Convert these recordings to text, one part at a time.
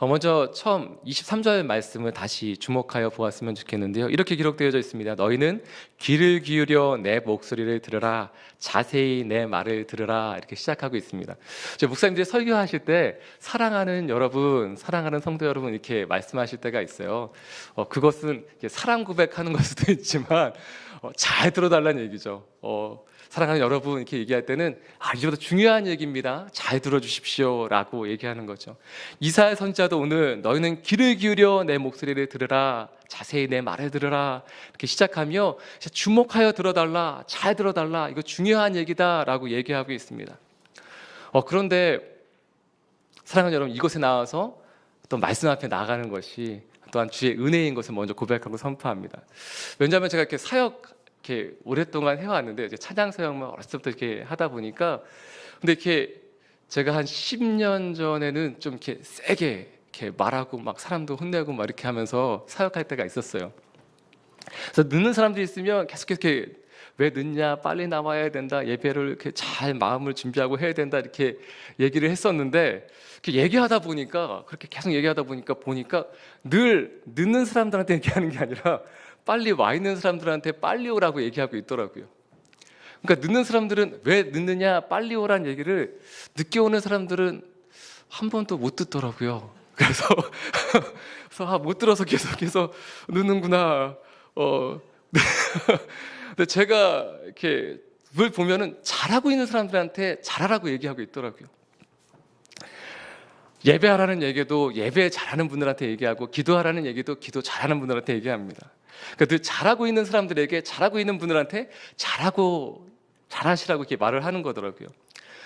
먼저 처음 23절 말씀을 다시 주목하여 보았으면 좋겠는데요. 이렇게 기록되어져 있습니다. 너희는 귀를 기울여 내 목소리를 들으라, 자세히 내 말을 들으라, 이렇게 시작하고 있습니다. 목사님들이 설교하실 때 사랑하는 여러분, 사랑하는 성도 여러분 이렇게 말씀하실 때가 있어요. 그것은 사랑 고백하는 걸 수도 있지만 잘 들어달라는 얘기죠. 사랑하는 여러분 이렇게 얘기할 때는 이보다 중요한 얘기입니다. 잘 들어주십시오 라고 얘기하는 거죠. 이사야 선지자도 오늘 너희는 귀를 기울여 내 목소리를 들으라, 자세히 내 말을 들으라 이렇게 시작하며 주목하여 들어달라, 잘 들어달라, 이거 중요한 얘기다 라고 얘기하고 있습니다. 그런데 사랑하는 여러분, 이곳에 나와서 또 말씀 앞에 나가는 것이 또한 주의 은혜인 것을 먼저 고백하고 선포합니다. 왜냐하면 제가 이렇게 사역 이렇게 오랫동안 해왔는데 이제 찬양 사역만 어렸을 때부터 이렇게 하다 보니까 근데 이렇게 제가 한 10년 전에는 좀 이렇게 세게 이렇게 말하고 막 사람도 혼내고 막 이렇게 하면서 사역할 때가 있었어요. 그래서 늦는 사람들이 있으면 계속 이렇게 왜 늦냐, 빨리 나와야 된다, 예배를 이렇게 잘 마음을 준비하고 해야 된다 이렇게 얘기를 했었는데 이렇게 얘기하다 보니까 그렇게 계속 얘기하다 보니까 늘 늦는 사람들한테 얘기하는 게 아니라 빨리 와 있는 사람들한테 빨리 오라고 얘기하고 있더라고요. 그러니까 늦는 사람들은 왜 늦느냐, 빨리 오라는 얘기를 늦게 오는 사람들은 한 번도 못 듣더라고요. 그래서 못 들어서 계속해서 늦는구나. 근데 제가 이렇게 늘 보면은 잘하고 있는 사람들한테 잘하라고 얘기하고 있더라고요. 예배하라는 얘기도 예배 잘하는 분들한테 얘기하고, 기도하라는 얘기도 기도 잘하는 분들한테 얘기합니다. 그러니까 늘 잘하고 있는 사람들에게 잘하고 있는 분들한테 잘하시라고 이렇게 말을 하는 거더라고요.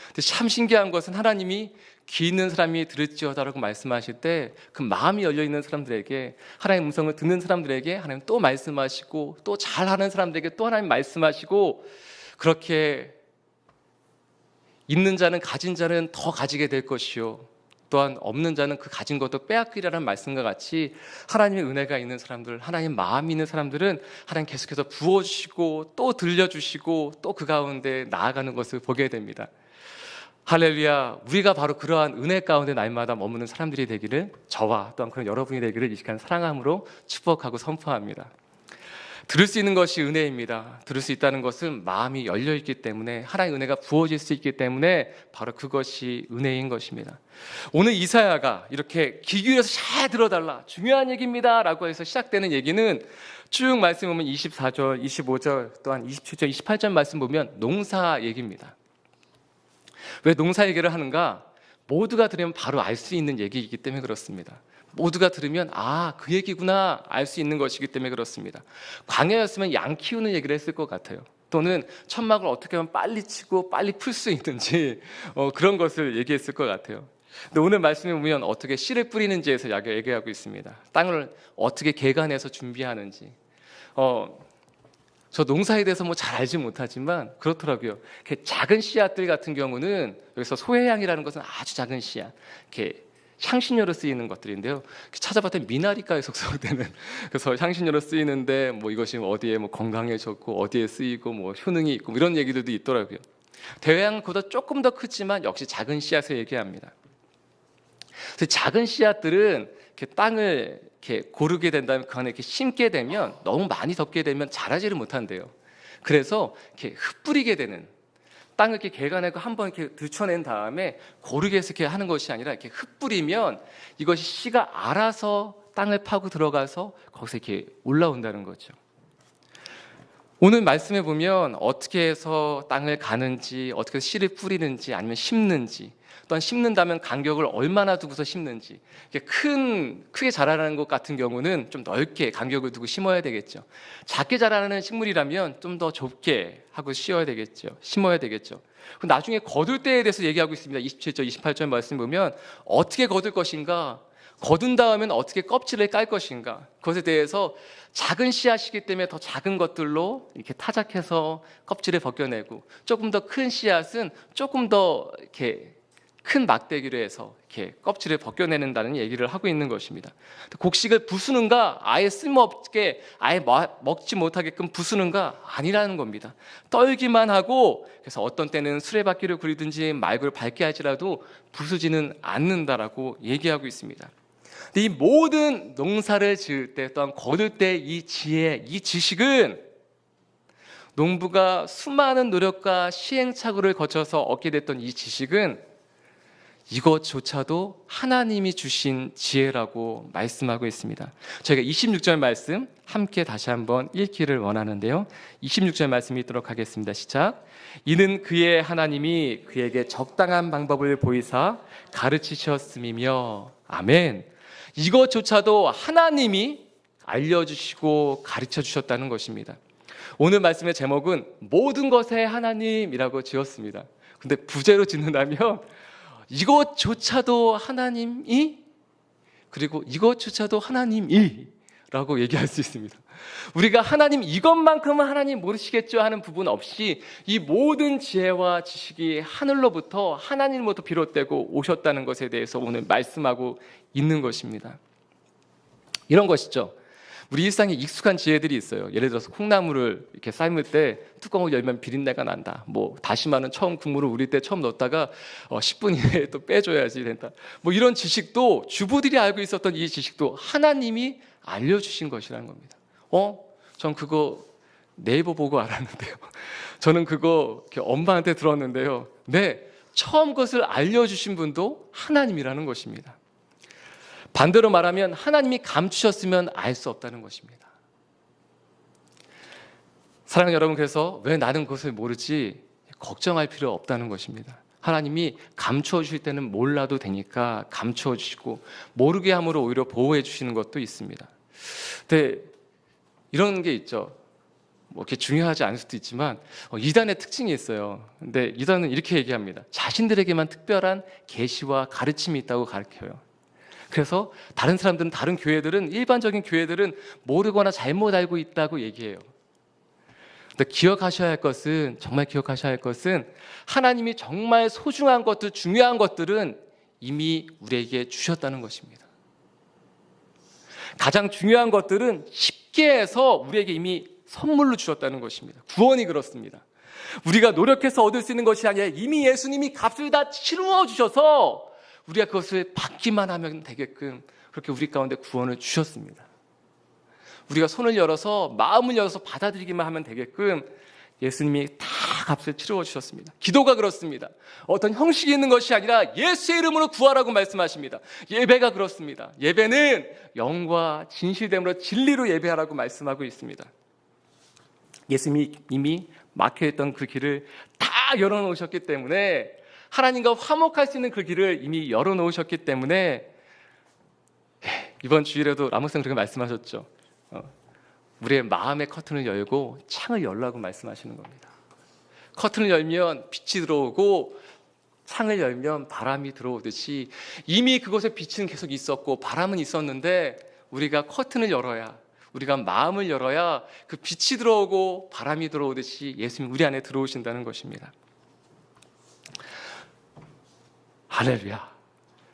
근데 참 신기한 것은 하나님이 귀 있는 사람이 들을지어다라고 말씀하실 때 그 마음이 열려 있는 사람들에게, 하나님의 음성을 듣는 사람들에게 하나님 또 말씀하시고, 또 잘하는 사람들에게 또 하나님 말씀하시고, 그렇게 있는 자는 가진 자는 더 가지게 될 것이요, 또한 없는 자는 그 가진 것도 빼앗기라는 말씀과 같이 하나님의 은혜가 있는 사람들, 하나님 마음이 있는 사람들은 하나님 계속해서 부어주시고 또 들려주시고 또 그 가운데 나아가는 것을 보게 됩니다. 할렐루야. 우리가 바로 그러한 은혜 가운데 날마다 머무는 사람들이 되기를, 저와 또한 그런 여러분이 되기를 이 시간 사랑함으로 축복하고 선포합니다. 들을 수 있는 것이 은혜입니다. 들을 수 있다는 것은 마음이 열려있기 때문에, 하나님의 은혜가 부어질 수 있기 때문에 바로 그것이 은혜인 것입니다. 오늘 이사야가 이렇게 귀 기울여서 잘 들어달라, 중요한 얘기입니다 라고 해서 시작되는 얘기는 쭉 말씀 보면 24절, 25절, 또한 27절, 28절 말씀 보면 농사 얘기입니다. 왜 농사 얘기를 하는가? 모두가 들으면 바로 알 수 있는 얘기이기 때문에 그렇습니다. 모두가 들으면 그 얘기구나 알 수 있는 것이기 때문에 그렇습니다. 광야였으면 양 키우는 얘기를 했을 것 같아요. 또는 천막을 어떻게 하면 빨리 치고 빨리 풀 수 있는지 그런 것을 얘기했을 것 같아요. 근데 오늘 말씀에 보면 어떻게 씨를 뿌리는지에서 얘기하고 있습니다. 땅을 어떻게 개간해서 준비하는지. 저 농사에 대해서 잘 알지 못하지만 그렇더라고요. 이렇게 작은 씨앗들 같은 경우는, 여기서 소해향이라는 것은 아주 작은 씨앗, 이렇게 향신료로 쓰이는 것들인데요. 찾아봤더니 미나리과에 속속되는, 그래서 향신료로 쓰이는데 이것이 어디에 건강에 좋고 어디에 쓰이고 효능이 있고 이런 얘기들도 있더라고요. 대해양보다 조금 더 크지만 역시 작은 씨앗을 얘기합니다. 그래서 작은 씨앗들은 이렇게 땅을 이렇게 고르게 된다면, 그 안에 이렇게 심게 되면, 너무 많이 덮게 되면 자라지를 못한대요. 그래서 이렇게 흩뿌리게 되는, 땅을 이렇게 개간하고 한번 이렇게 들춰낸 다음에 고르게 해서 이렇게 하는 것이 아니라 이렇게 흩뿌리면 이것이 씨가 알아서 땅을 파고 들어가서 거기서 이렇게 올라온다는 거죠. 오늘 말씀에 보면 어떻게 해서 땅을 가는지, 어떻게 해서 씨를 뿌리는지, 아니면 심는지, 또한 심는다면 간격을 얼마나 두고서 심는지, 크게 자라는 것 같은 경우는 좀 넓게 간격을 두고 심어야 되겠죠. 작게 자라는 식물이라면 좀 더 좁게 하고 심어야 되겠죠. 나중에 거둘 때에 대해서 얘기하고 있습니다. 27절, 28절 말씀 보면 어떻게 거둘 것인가, 거둔 다음엔 어떻게 껍질을 깔 것인가, 그것에 대해서 작은 씨앗이기 때문에 더 작은 것들로 이렇게 타작해서 껍질을 벗겨내고, 조금 더 큰 씨앗은 조금 더 이렇게 큰 막대기로 해서 이렇게 껍질을 벗겨내는다는 얘기를 하고 있는 것입니다. 곡식을 부수는가, 아예 쓸모없게 아예 먹지 못하게끔 부수는가, 아니라는 겁니다. 떨기만 하고, 그래서 어떤 때는 수레바퀴를 굴리든지 말고를 밟게 할지라도 부수지는 않는다라고 얘기하고 있습니다. 근데 이 모든 농사를 지을 때 또한 거둘 때 이 지혜, 이 지식은 농부가 수많은 노력과 시행착오를 거쳐서 얻게 됐던 이 지식은 이것조차도 하나님이 주신 지혜라고 말씀하고 있습니다. 저희가 26절 말씀 함께 다시 한번 읽기를 원하는데요. 26절 말씀 읽도록 하겠습니다. 시작. 이는 그의 하나님이 그에게 적당한 방법을 보이사 가르치셨음이며. 아멘. 이것조차도 하나님이 알려주시고 가르쳐 주셨다는 것입니다. 오늘 말씀의 제목은 모든 것의 하나님이라고 지었습니다. 근데 부제로 짓는다면 이것조차도 하나님이, 그리고 이것조차도 하나님이 라고 얘기할 수 있습니다. 우리가 하나님 이것만큼은 하나님 모르시겠죠 하는 부분 없이 이 모든 지혜와 지식이 하늘로부터 하나님으로부터 비롯되고 오셨다는 것에 대해서 오늘 말씀하고 있는 것입니다. 이런 것이죠. 우리 일상에 익숙한 지혜들이 있어요. 예를 들어서 콩나물을 이렇게 삶을 때 뚜껑을 열면 비린내가 난다. 뭐 다시마는 처음 국물을 우릴 때 처음 넣었다가 10분 이내에 또 빼줘야지 된다. 뭐 이런 지식도 주부들이 알고 있었던 이 지식도 하나님이 알려주신 것이라는 겁니다. 전 그거 네이버 보고 알았는데요. 저는 그거 이렇게 엄마한테 들었는데요. 네, 처음 그것을 알려주신 분도 하나님이라는 것입니다. 반대로 말하면 하나님이 감추셨으면 알 수 없다는 것입니다. 사랑하는 여러분, 그래서 왜 나는 그것을 모르지 걱정할 필요 없다는 것입니다. 하나님이 감추어 주실 때는 몰라도 되니까 감추어 주시고 모르게 함으로 오히려 보호해 주시는 것도 있습니다. 근데 이런 게 있죠. 뭐 이렇게 중요하지 않을 수도 있지만 이단의 특징이 있어요. 근데 이단은 이렇게 얘기합니다. 자신들에게만 특별한 계시와 가르침이 있다고 가르쳐요. 그래서 다른 사람들은, 다른 교회들은, 일반적인 교회들은 모르거나 잘못 알고 있다고 얘기해요. 근데 기억하셔야 할 것은, 정말 기억하셔야 할 것은 하나님이 정말 소중한 것들, 중요한 것들은 이미 우리에게 주셨다는 것입니다. 가장 중요한 것들은 쉽게 해서 우리에게 이미 선물로 주셨다는 것입니다. 구원이 그렇습니다. 우리가 노력해서 얻을 수 있는 것이 아니라 이미 예수님이 값을 다 치루어 주셔서 우리가 그것을 받기만 하면 되게끔 그렇게 우리 가운데 구원을 주셨습니다. 우리가 손을 열어서, 마음을 열어서 받아들이기만 하면 되게끔 예수님이 다 값을 치루어 주셨습니다. 기도가 그렇습니다. 어떤 형식이 있는 것이 아니라 예수의 이름으로 구하라고 말씀하십니다. 예배가 그렇습니다. 예배는 영과 진실됨으로 진리로 예배하라고 말씀하고 있습니다. 예수님이 이미 막혀있던 그 길을 다 열어놓으셨기 때문에, 하나님과 화목할 수 있는 그 길을 이미 열어놓으셨기 때문에, 이번 주일에도 라모스는 그렇게 말씀하셨죠. 우리의 마음의 커튼을 열고 창을 열라고 말씀하시는 겁니다. 커튼을 열면 빛이 들어오고 창을 열면 바람이 들어오듯이 이미 그곳에 빛은 계속 있었고 바람은 있었는데, 우리가 커튼을 열어야, 우리가 마음을 열어야 그 빛이 들어오고 바람이 들어오듯이 예수님이 우리 안에 들어오신다는 것입니다. 할렐루야.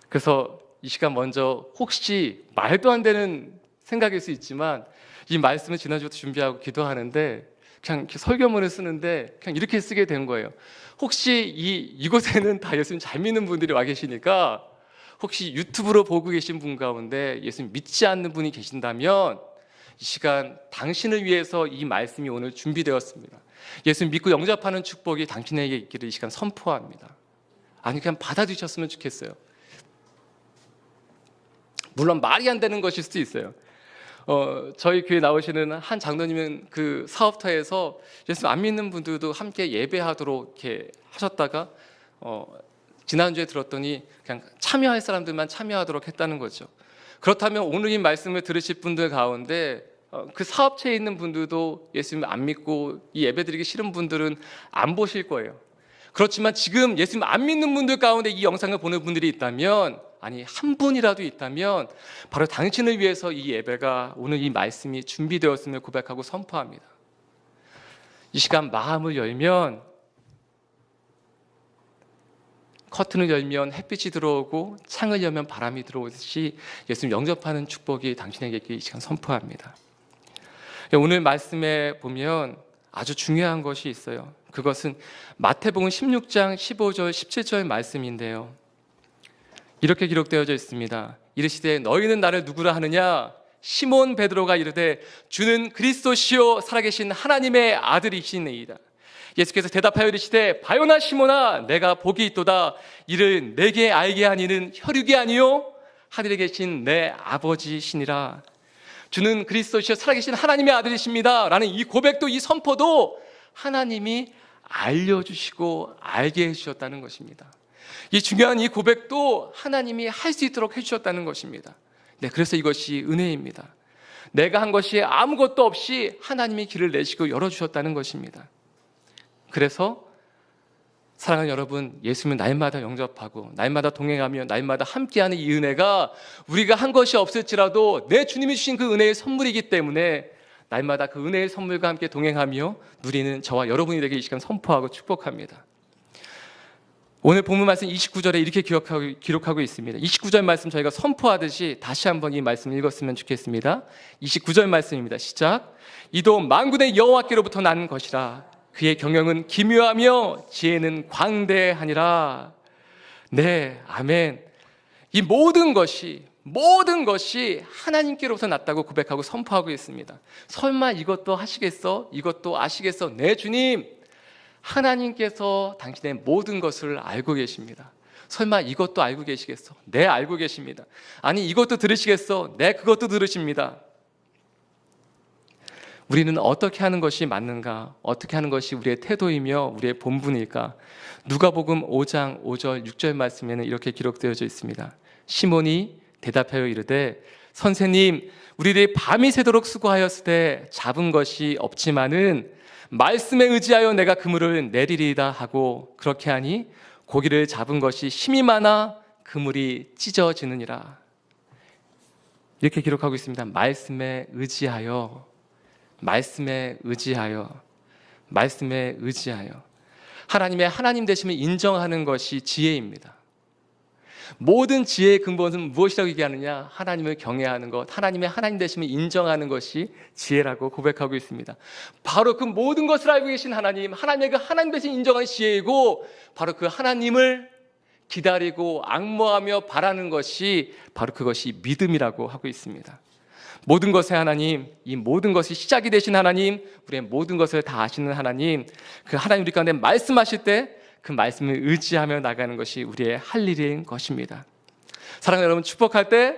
그래서 이 시간 먼저 혹시 말도 안 되는 생각일 수 있지만, 이 말씀을 지난주부터 준비하고 기도하는데 그냥 이렇게 설교문을 쓰는데 그냥 이렇게 쓰게 된 거예요. 혹시 이곳에는 다 예수님 잘 믿는 분들이 와 계시니까, 혹시 유튜브로 보고 계신 분 가운데 예수님 믿지 않는 분이 계신다면 이 시간 당신을 위해서 이 말씀이 오늘 준비되었습니다. 예수님 믿고 영접하는 축복이 당신에게 있기를 이 시간 선포합니다. 아니, 그냥 받아들이셨으면 좋겠어요. 물론 말이 안 되는 것일 수도 있어요. 저희 교회 나오시는 한 장로님은 그 사업터에서 예수님 안 믿는 분들도 함께 예배하도록 이렇게 하셨다가 지난주에 들었더니 그냥 참여할 사람들만 참여하도록 했다는 거죠. 그렇다면 오늘 이 말씀을 들으실 분들 가운데 그 사업체에 있는 분들도 예수님 안 믿고 이 예배드리기 싫은 분들은 안 보실 거예요. 그렇지만 지금 예수님 안 믿는 분들 가운데 이 영상을 보는 분들이 있다면, 아니 한 분이라도 있다면 바로 당신을 위해서 이 예배가, 오늘 이 말씀이 준비되었음을 고백하고 선포합니다. 이 시간 마음을 열면, 커튼을 열면 햇빛이 들어오고 창을 열면 바람이 들어오듯이 예수님 영접하는 축복이 당신에게 있기 이 시간 선포합니다. 오늘 말씀에 보면 아주 중요한 것이 있어요. 그것은 마태복음 16장 15절 17절 말씀인데요. 이렇게 기록되어져 있습니다. 이르시되 너희는 나를 누구라 하느냐? 시몬 베드로가 이르되 주는 그리스도시요 살아계신 하나님의 아들이시니이다. 예수께서 대답하여 이르시되 바요나 시몬아 내가 복이 있도다. 이를 내게 알게 한 이는 혈육이 아니요 하늘에 계신 내 아버지시니라. 주는 그리스도시요 살아계신 하나님의 아들이십니다 라는 이 고백도, 이 선포도 하나님이 알려주시고 알게 해주셨다는 것입니다. 이 중요한 이 고백도 하나님이 할 수 있도록 해주셨다는 것입니다. 네, 그래서 이것이 은혜입니다. 내가 한 것이 아무것도 없이 하나님이 길을 내시고 열어주셨다는 것입니다. 그래서 사랑하는 여러분, 예수님은 날마다 영접하고 날마다 동행하며 날마다 함께하는 이 은혜가 우리가 한 것이 없을지라도 내 주님이 주신 그 은혜의 선물이기 때문에 날마다 그 은혜의 선물과 함께 동행하며 누리는 저와 여러분이 되게 이 시간 선포하고 축복합니다. 오늘 본문 말씀 29절에 이렇게 기록하고 있습니다. 29절 말씀 저희가 선포하듯이 다시 한번 이 말씀을 읽었으면 좋겠습니다. 29절 말씀입니다. 시작. 이도 만군의 여호와께로부터 난 것이라. 그의 경영은 기묘하며 지혜는 광대하니라. 네, 아멘. 이 모든 것이 하나님께로부터 났다고 고백하고 선포하고 있습니다. 설마 이것도 하시겠어? 이것도 아시겠어? 네, 주님, 하나님께서 당신의 모든 것을 알고 계십니다. 설마 이것도 알고 계시겠어? 네, 알고 계십니다. 아니, 이것도 들으시겠어? 네, 그것도 들으십니다. 우리는 어떻게 하는 것이 맞는가? 어떻게 하는 것이 우리의 태도이며 우리의 본분일까? 누가복음 5장 5절 6절 말씀에는 이렇게 기록되어져 있습니다. 시몬이 대답하여 이르되 선생님, 우리들이 밤이 새도록 수고하였으되 잡은 것이 없지만은 말씀에 의지하여 내가 그물을 내리리이다 하고 그렇게 하니 고기를 잡은 것이 힘이 많아 그물이 찢어지느니라. 이렇게 기록하고 있습니다. 말씀에 의지하여, 말씀에 의지하여, 말씀에 의지하여. 하나님의 하나님 되심을 인정하는 것이 지혜입니다. 모든 지혜의 근본은 무엇이라고 얘기하느냐? 하나님을 경외하는 것, 하나님의 하나님 되심을 인정하는 것이 지혜라고 고백하고 있습니다. 바로 그 모든 것을 알고 계신 하나님, 하나님의 그 하나님 되심을 인정하는 지혜이고, 바로 그 하나님을 기다리고 앙모하며 바라는 것이 바로 그것이 믿음이라고 하고 있습니다. 모든 것의 하나님, 이 모든 것이 시작이 되신 하나님, 우리의 모든 것을 다 아시는 하나님, 그 하나님 우리 가운데 말씀하실 때 그 말씀을 의지하며 나가는 것이 우리의 할 일인 것입니다. 사랑하는 여러분, 축복할 때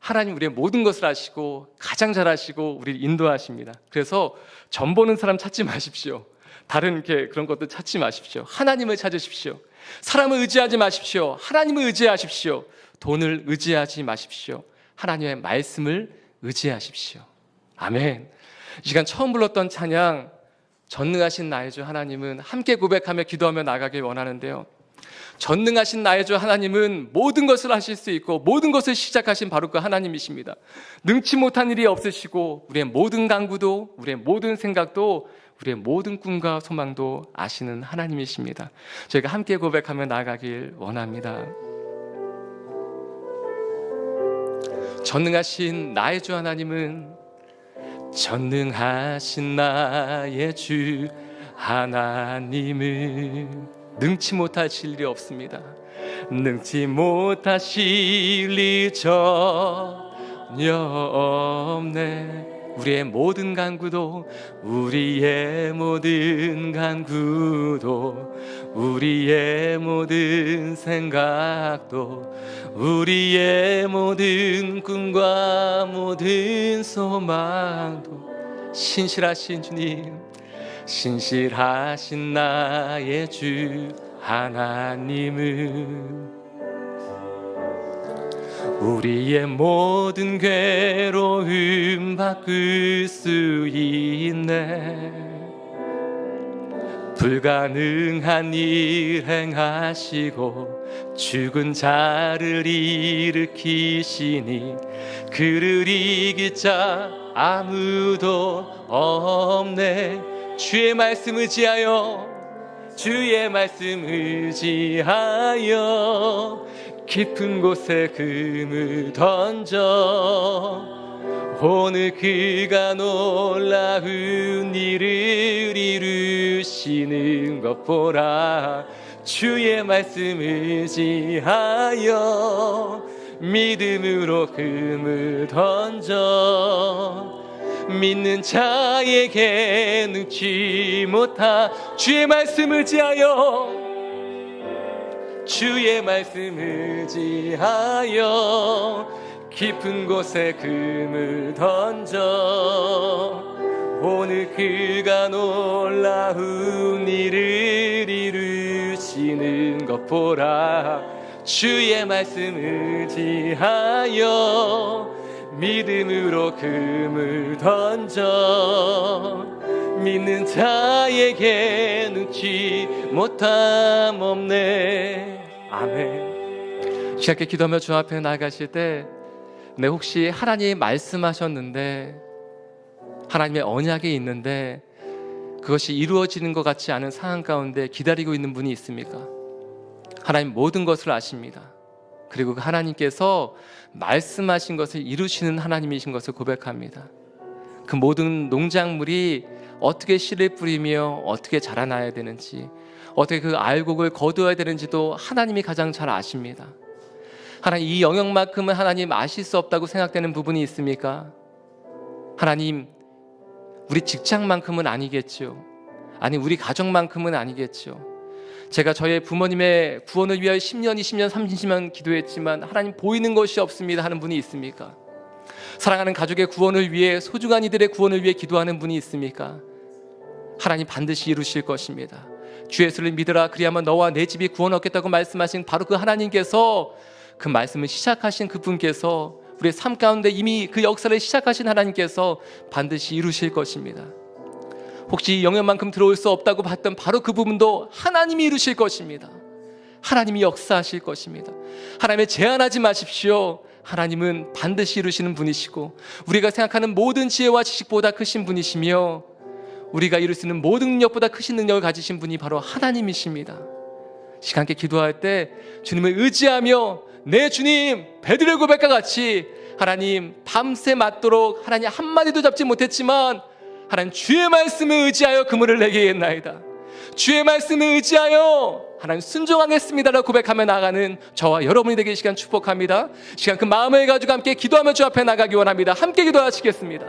하나님 우리의 모든 것을 아시고 가장 잘 아시고 우리를 인도하십니다. 그래서 전 보는 사람 찾지 마십시오. 다른 그런 것도 찾지 마십시오. 하나님을 찾으십시오. 사람을 의지하지 마십시오. 하나님을 의지하십시오. 돈을 의지하지 마십시오. 하나님의 말씀을 의지하십시오. 아멘. 이 시간 처음 불렀던 찬양 전능하신 나의 주 하나님은 함께 고백하며 기도하며 나가길 원하는데요. 전능하신 나의 주 하나님은 모든 것을 하실 수 있고 모든 것을 시작하신 바로 그 하나님이십니다. 능치 못한 일이 없으시고 우리의 모든 간구도, 우리의 모든 생각도, 우리의 모든 꿈과 소망도 아시는 하나님이십니다. 저희가 함께 고백하며 나가길 원합니다. 전능하신 나의 주 하나님은 전능하신 나의 주 하나님은 능치 못하실 일이 없습니다. 능치 못하실 일 전혀 없네. 우리의 모든 간구도, 우리의 모든 간구도, 우리의 모든 생각도, 우리의 모든 꿈과 모든 소망도 신실하신 주님, 신실하신 나의 주 하나님은 우리의 모든 괴로움 바꿀 수 있네. 불가능한 일 행하시고 죽은 자를 일으키시니 그를 이길 자 아무도 없네. 주의 말씀 의지하여, 주의 말씀 의지하여 깊은 곳에 금을 던져 오늘 그가 놀라운 일을 이루시는 것 보라. 주의 말씀 의지하여 믿음으로 금을 던져 믿는 자에게 능치 못한 주의 말씀 의지하여 주의 말씀 의지하여 깊은 곳에 금을 던져 오늘 그가 놀라운 일을 이루시는 것 보라. 주의 말씀 의지하여 믿음으로 금을 던져 믿는 자에게 능치 못함 없네. 아멘. 시작해 기도하며 주 앞에 나아가실 때 혹시 하나님이 말씀하셨는데 하나님의 언약이 있는데 그것이 이루어지는 것 같지 않은 상황 가운데 기다리고 있는 분이 있습니까? 하나님 모든 것을 아십니다. 그리고 하나님께서 말씀하신 것을 이루시는 하나님이신 것을 고백합니다. 그 모든 농작물이 어떻게 씨를 뿌리며 어떻게 자라나야 되는지, 어떻게 그 알곡을 거두어야 되는지도 하나님이 가장 잘 아십니다. 하나님, 이 영역만큼은 하나님 아실 수 없다고 생각되는 부분이 있습니까? 하나님, 우리 직장만큼은 아니겠죠. 아니, 우리 가정만큼은 아니겠죠. 제가 저의 부모님의 구원을 위하여 10년, 20년, 30년 기도했지만 하나님 보이는 것이 없습니다 하는 분이 있습니까? 사랑하는 가족의 구원을 위해, 소중한 이들의 구원을 위해 기도하는 분이 있습니까? 하나님 반드시 이루실 것입니다. 주 예수를 믿으라 그리하면 너와 내 집이 구원 얻겠다고 말씀하신 바로 그 하나님께서, 그 말씀을 시작하신 그분께서, 우리의 삶 가운데 이미 그 역사를 시작하신 하나님께서 반드시 이루실 것입니다. 혹시 영역만큼 들어올 수 없다고 봤던 바로 그 부분도 하나님이 이루실 것입니다. 하나님이 역사하실 것입니다. 하나님의 제한하지 마십시오. 하나님은 반드시 이루시는 분이시고 우리가 생각하는 모든 지혜와 지식보다 크신 분이시며 우리가 이룰 수 있는 모든 능력보다 크신 능력을 가지신 분이 바로 하나님이십니다. 시간 함께 기도할 때 주님을 의지하며 내 주님, 베드로의 고백과 같이 하나님 밤새 맞도록 하나님 한마디도 잡지 못했지만 하나님 주의 말씀을 의지하여 그물을 내리겠나이다. 주의 말씀을 의지하여 하나님 순종하겠습니다라고 고백하며 나가는 저와 여러분이 되길 시간 축복합니다. 시간 그 마음을 가지고 함께 기도하며 주 앞에 나가기 원합니다. 함께 기도하시겠습니다.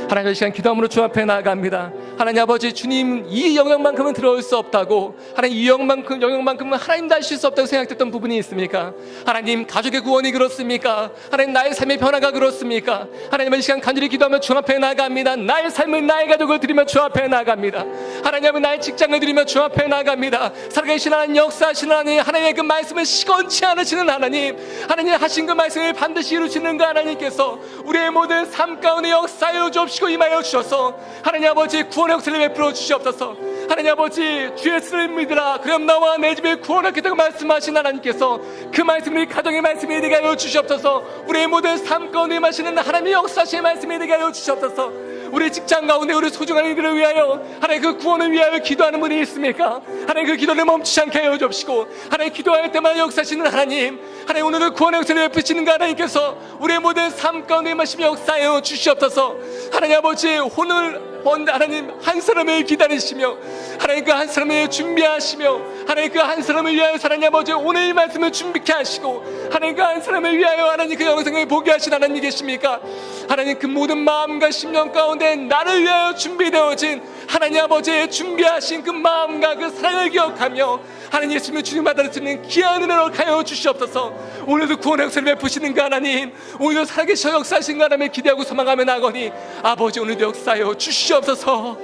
하나님, 이 시간 기도함으로 주 앞에 나아갑니다. 하나님 아버지, 주님 이 영역만큼은 들어올 수 없다고, 하나님 이 영역만큼은 하나님 다 하실 수 없다고 생각했던 부분이 있습니까? 하나님 가족의 구원이 그렇습니까? 하나님 나의 삶의 변화가 그렇습니까? 하나님 이 시간 간절히 기도하며 주 앞에 나아갑니다. 나의 삶을, 나의 가족을 드리며 주 앞에 나아갑니다. 하나님, 나의 직장을 드리며 주 앞에 나아갑니다. 살아계신 하나님, 역사하시는 하나님, 하나님의 그 말씀을 시건치 않으시는 하나님, 하나님 하신 그 말씀을 반드시 이루시는 그 하나님께서 우리의 모든 삶 가운데 역사하여 주옵시고 임하여 주셔서 하나님 아버지 구원의 역사를 베풀어 주시옵소서. 하나님 아버지, 주 예수를 믿으라 그럼 너와 내 집에 구원하겠다고 말씀하신 하나님께서 그 말씀이 가정의 말씀이 되게 하여 주시옵소서. 우리의 모든 삶 가운데 임하시는 하나님의 역사하시는 말씀이 되게 하여 주시옵소서. 우리 직장 가운데 우리 소중한 이들을 위하여 하나님 그 구원을 위하여 기도하는 분이 있습니까? 하나님 그 기도를 멈추지 않게 하여 주옵시고 하나님 기도할 때마다 역사하시는 하나님, 하나님 오늘도 구원의 역사를 베푸시는 그 하나님께서 우리의 모든 삶 가운데 임하시며 역사하여 주시옵소서. 하나님 아버지, 오늘 하나님 한 사람을 기다리시며 하나님 그 한 사람을 준비하시며 하나님 그 한 사람을 위하여 하나님 아버지 오늘 이 말씀을 준비케 하시고 하나님 그 한 사람을 위하여 하나님 그 영상을 보게 하신 하나님이 계십니까? 하나님 그 모든 마음과 심령 가운데 나를 위하여 준비되어진 하나님 아버지의 준비하신 그 마음과 그 사랑을 기억하며 하나님 예수님을 주님 받을 수 있는 귀한 은혜로 가여 주시옵소서. 오늘도 구원의 역사를 베푸시는 그 하나님, 오늘도 살아계셔 역사하신 그 하나님을 기대하고 소망하며 나거니 아버지 오늘도 역사하여 주시옵소서.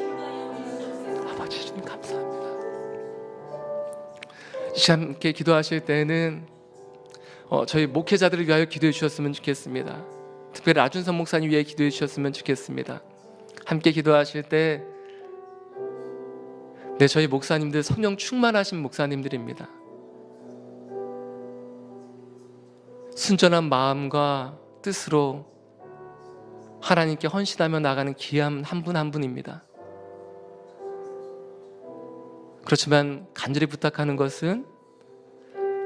아버지 주님 감사합니다. 이 시간 함께 기도하실 때는 저희 목회자들을 위하여 기도해 주셨으면 좋겠습니다. 특별히 아준선 목사님 위해 기도해 주셨으면 좋겠습니다. 함께 기도하실 때 저희 목사님들 성령 충만하신 목사님들입니다. 순전한 마음과 뜻으로 하나님께 헌신하며 나가는 귀한 한 분 한 분입니다. 그렇지만 간절히 부탁하는 것은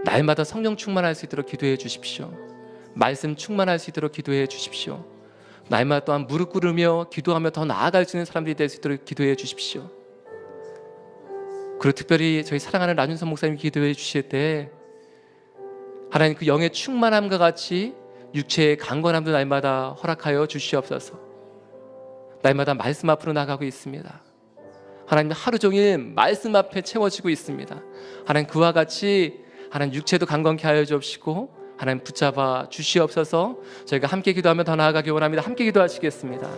날마다 성령 충만할 수 있도록 기도해 주십시오. 말씀 충만할 수 있도록 기도해 주십시오. 날마다 또한 무릎 꿇으며 기도하며 더 나아갈 수 있는 사람들이 될 수 있도록 기도해 주십시오. 그리고 특별히 저희 사랑하는 란윤선 목사님이 기도해 주실 때 하나님 그 영의 충만함과 같이 육체의 강건함도 날마다 허락하여 주시옵소서. 날마다 말씀 앞으로 나가고 있습니다. 하나님 하루 종일 말씀 앞에 채워지고 있습니다. 하나님 그와 같이 하나님 육체도 강건케 하여 주옵시고 하나님 붙잡아 주시옵소서. 저희가 함께 기도하며 더 나아가기 원합니다. 함께 기도하시겠습니다.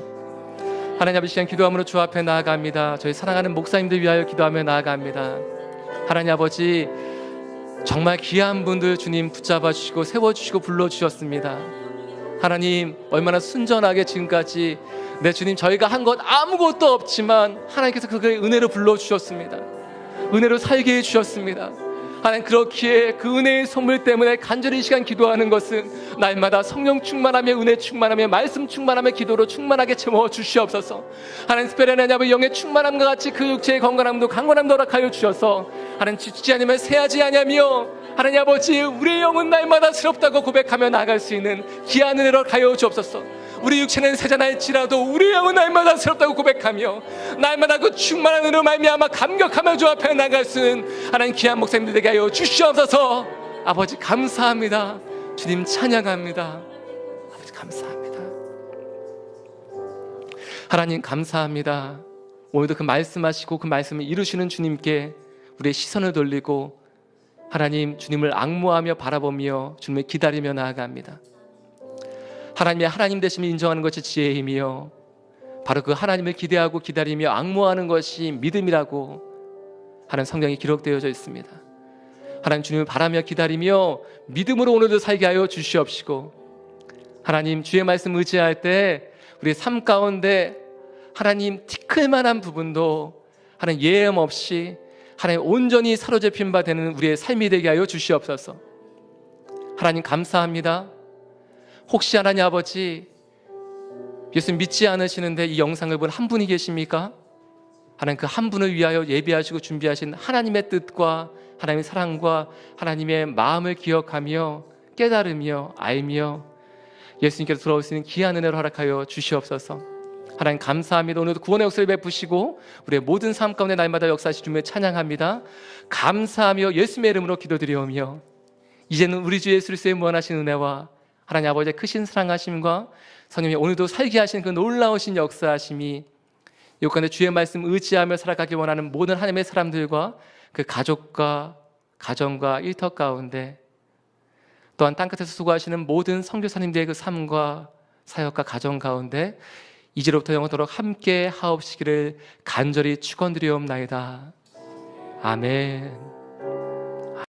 하나님 아버지, 시간 기도함으로 주 앞에 나아갑니다. 저희 사랑하는 목사님들 위하여 기도하며 나아갑니다. 하나님 아버지, 정말 귀한 분들 주님 붙잡아 주시고 세워주시고 불러주셨습니다. 하나님 얼마나 순전하게 지금까지 내 주님 저희가 한 것 아무것도 없지만 하나님께서 그걸 은혜로 불러주셨습니다. 은혜로 살게 해주셨습니다. 하나님 그렇기에 그 은혜의 선물 때문에 간절히 이 시간 기도하는 것은 날마다 성령 충만하며 은혜 충만하며 말씀 충만하며 기도로 충만하게 채워 주시옵소서. 하나님 특별히 하나님 아버지 영의 충만함과 같이 그 육체의 건강함도 강건함도 허락하여 주셔서 하나님 지치지 않으면 새하지 아니하며 하나님 아버지 우리의 영은 날마다 새롭다고 고백하며 나아갈 수 있는 귀한 은혜로 가여 주옵소서. 우리 육체는 세자나 할지라도 우리 영은 날마다 새롭다고 고백하며 날마다 그 충만한 은혜로 말미암아 감격하며 주 앞에 나갈 수 있는 하나님 귀한 목사님들 되게 하여 주시옵소서. 아버지 감사합니다. 주님 찬양합니다. 아버지 감사합니다. 하나님 감사합니다. 오늘도 그 말씀하시고 그 말씀을 이루시는 주님께 우리의 시선을 돌리고 하나님 주님을 앙모하며 바라보며 주님을 기다리며 나아갑니다. 하나님의 하나님 되심을 인정하는 것이 지혜의 힘이요 바로 그 하나님을 기대하고 기다리며 앙모하는 것이 믿음이라고 하는 성경이 기록되어져 있습니다. 하나님 주님을 바라며 기다리며 믿음으로 오늘도 살게 하여 주시옵시고 하나님 주의 말씀 의지할 때 우리 삶 가운데 하나님 티끌만한 부분도 하나님 예험 없이 하나님 온전히 사로잡힌 바 되는 우리의 삶이 되게 하여 주시옵소서. 하나님 감사합니다. 혹시 하나님 아버지 예수님 믿지 않으시는데 이 영상을 본 한 분이 계십니까? 하나님 그 한 분을 위하여 예비하시고 준비하신 하나님의 뜻과 하나님의 사랑과 하나님의 마음을 기억하며 깨달으며 알며 예수님께서 돌아올 수 있는 귀한 은혜를 허락하여 주시옵소서. 하나님 감사합니다. 오늘도 구원의 역사를 베푸시고 우리의 모든 삶 가운데 날마다 역사하시 주님을 찬양합니다. 감사하며 예수님의 이름으로 기도드리오며 이제는 우리 주 예수 그리스도의 무한하신 은혜와 하나님 아버지의 크신 사랑하심과 성령이 오늘도 살게 하신 그 놀라우신 역사하심이 이 가운데 주의 말씀 의지하며 살아가기 원하는 모든 하나님의 사람들과 그 가족과 가정과 일터 가운데 또한 땅끝에서 수고하시는 모든 선교사님들의 그 삶과 사역과 가정 가운데 이제로부터 영원토록 함께 하옵시기를 간절히 축원드리옵나이다. 아멘.